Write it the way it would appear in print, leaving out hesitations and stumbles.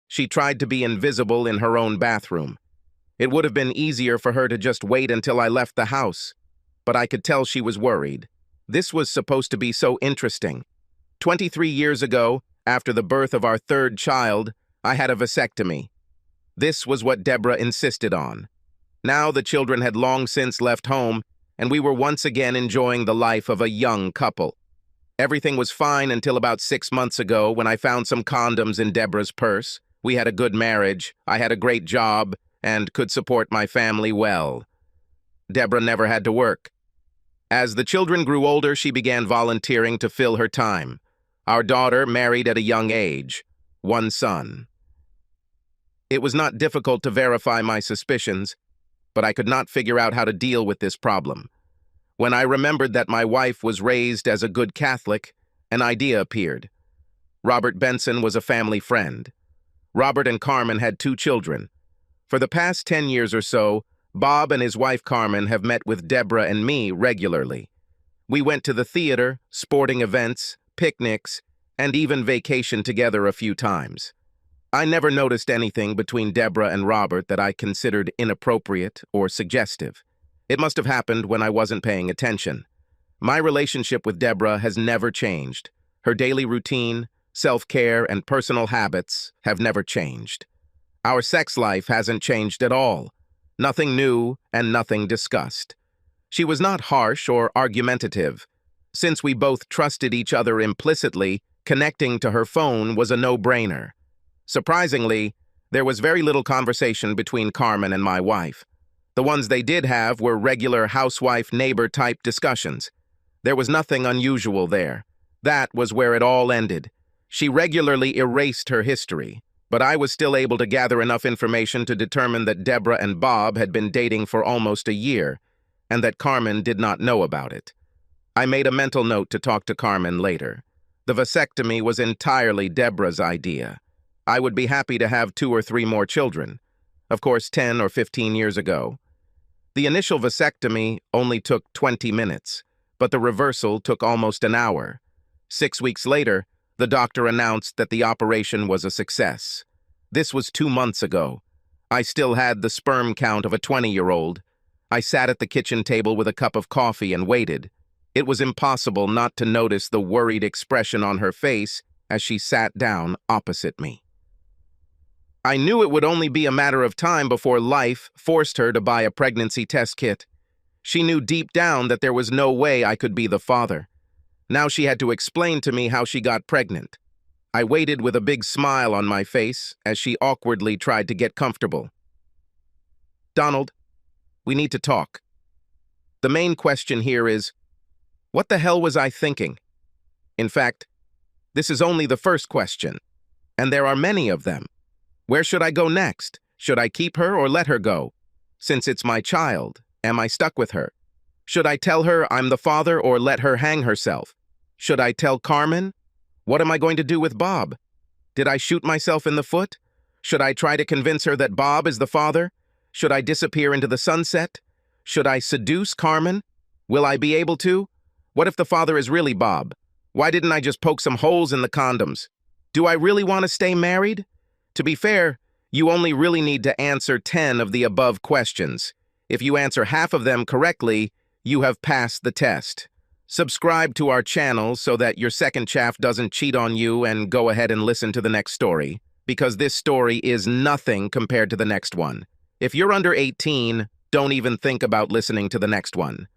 She tried to be invisible in her own bathroom. It would have been easier for her to just wait until I left the house, but I could tell she was worried. This was supposed to be so interesting. 23 years ago, after the birth of our third child, I had a vasectomy. This was what Deborah insisted on. Now the children had long since left home, and we were once again enjoying the life of a young couple. Everything was fine until about 6 months ago when I found some condoms in Deborah's purse. We had a good marriage, I had a great job, and could support my family well. Deborah never had to work. As the children grew older, she began volunteering to fill her time. Our daughter married at a young age, 1 son. It was not difficult to verify my suspicions, but I could not figure out how to deal with this problem. When I remembered that my wife was raised as a good Catholic, an idea appeared. Robert Benson was a family friend. Robert and Carmen had 2 children. For the past 10 years or so, Bob and his wife Carmen have met with Deborah and me regularly. We went to the theater, sporting events, picnics, and even vacationed together a few times. I never noticed anything between Deborah and Robert that I considered inappropriate or suggestive. It must have happened when I wasn't paying attention. My relationship with Deborah has never changed. Her daily routine, self-care, and personal habits have never changed. Our sex life hasn't changed at all. Nothing new and nothing discussed. She was not harsh or argumentative. Since we both trusted each other implicitly, connecting to her phone was a no-brainer. Surprisingly, there was very little conversation between Carmen and my wife. The ones they did have were regular housewife-neighbor-type discussions. There was nothing unusual there. That was where it all ended. She regularly erased her history, but I was still able to gather enough information to determine that Deborah and Bob had been dating for almost a year, and that Carmen did not know about it. I made a mental note to talk to Carmen later. The vasectomy was entirely Deborah's idea. I would be happy to have 2 or 3 more children. Of course, 10 or 15 years ago. The initial vasectomy only took 20 minutes, but the reversal took almost an hour. 6 weeks later, the doctor announced that the operation was a success. This was 2 months ago. I still had the sperm count of a 20-year-old. I sat at the kitchen table with a cup of coffee and waited. It was impossible not to notice the worried expression on her face as she sat down opposite me. I knew it would only be a matter of time before life forced her to buy a pregnancy test kit. She knew deep down that there was no way I could be the father. Now she had to explain to me how she got pregnant. I waited with a big smile on my face as she awkwardly tried to get comfortable. "Donald, we need to talk. The main question here is, what the hell was I thinking? In fact, this is only the first question, and there are many of them. Where should I go next? Should I keep her or let her go? Since it's my child, am I stuck with her? Should I tell her I'm the father or let her hang herself? Should I tell Carmen? What am I going to do with Bob? Did I shoot myself in the foot? Should I try to convince her that Bob is the father? Should I disappear into the sunset? Should I seduce Carmen? Will I be able to? What if the father is really Bob? Why didn't I just poke some holes in the condoms? Do I really want to stay married? To be fair, you only really need to answer 10 of the above questions. If you answer half of them correctly, you have passed the test. Subscribe to our channel so that your second chaff doesn't cheat on you, and go ahead and listen to the next story, because this story is nothing compared to the next one. If you're under 18, don't even think about listening to the next one.